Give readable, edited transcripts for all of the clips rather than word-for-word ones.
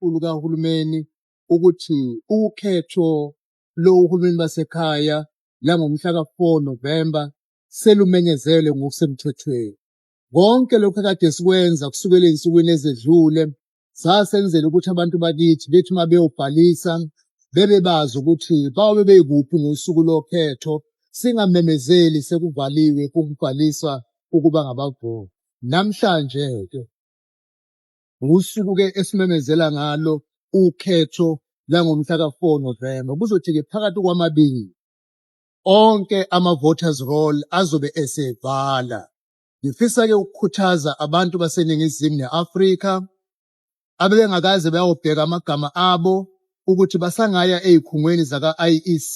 enkulu kahulumeni ukuthi ukhetho lohulumeni basekhaya langomhla ka-4 November selumenyezelwe ngokusemthethweni. Konke lokhu kade sikwenza kusukela ey'nsukwini ezedlule sasenzela ukuthi abantu bakithi bethi uma beyobhalisa bebebazi ukuthi babe bekuphi ngosuku lokhetho, singamemezeli sekuvaliwe ukubhalisa ukuba ngabavoti. Namhlanje-ke usuku-ke esimemezela ngalo ukhetho langomhla ka-4 November. Kuzothi-ke phakathi kwamabili onke ama-voters roll azobe esevala. Ngifisa-ke ukukhuthaza abantu baseNingizimu ne-Afrika abebengakaze bayobheka amagama abo ukuthi basangaya ey'khungweni zaka-IEC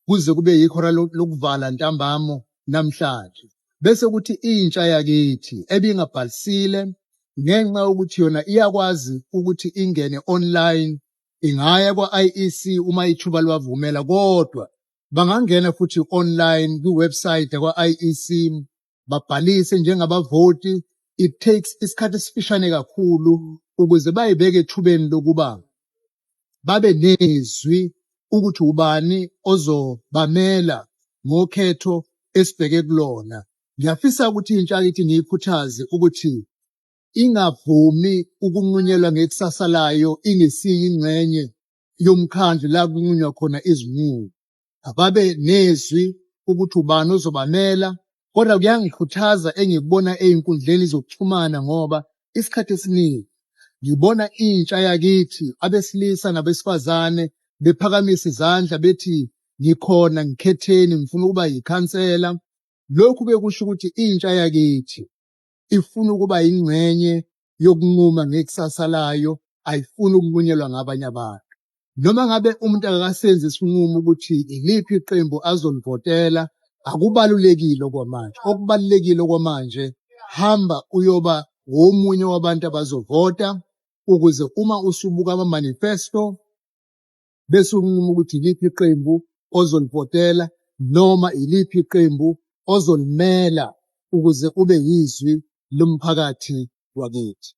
kuze kube yihora lokuvala ntambama namhlanje. Bese kuthi intsha yakithi ebingabhalisile ngenxa yokuthi yona iyakwazi ukuthi ingene online, ingaya kwa-IEC uma ithuba liwavumela, kodwa bangangena futhi online kwiwebsite yakwa-IEC babhalise njengabavoti. It takes isikhathi esifishane kakhulu ukuze bayibeke ethubeni lokuba babe nezwi ukuthi ubani ozobamela ngokhetho esibheke kulona. Ngiyafisa ukuthi intsha yakithi ngiyikhuthaze ukuthi ingavumi ukunqunyelwa ngekusasa layo ingesiyo ingxenye yomkhandlu la kunqunywa khona izinqumo. Ababe nezwi ukuthi ubani ozobamela, kodwa kuyangikhuthaza engikubona ey'nkundleni zokuxhumana ngoba isikhathi esiningi ngibona intsha yakithi abesilisa nabesifazane bephakamisa izandla bethi ngikhona, ngikhetheni, ngifuna ukuba yikhansela. Lokhu-ke kusho ukuthi intsha yakithi ifuna ukuba yingxenye yokunquma ngekusasa layo, ayifuni ukunqunyelwa ngabanye abantu. Noma ngabe umuntu akakasenzi isinqumo ukuthi iliphi iqembu azolivotela, akubalulekile okwamanje. Okubalulekile okwamanje, hamba uyoba omunye wabantu abazovota ukuze uma usubuka ama-manifesto bese unquma ukuthi iliphi iqembu ozolivotela noma iliphi iqembu ozolimela ukuze ube yizwi lomphakathi wakithi.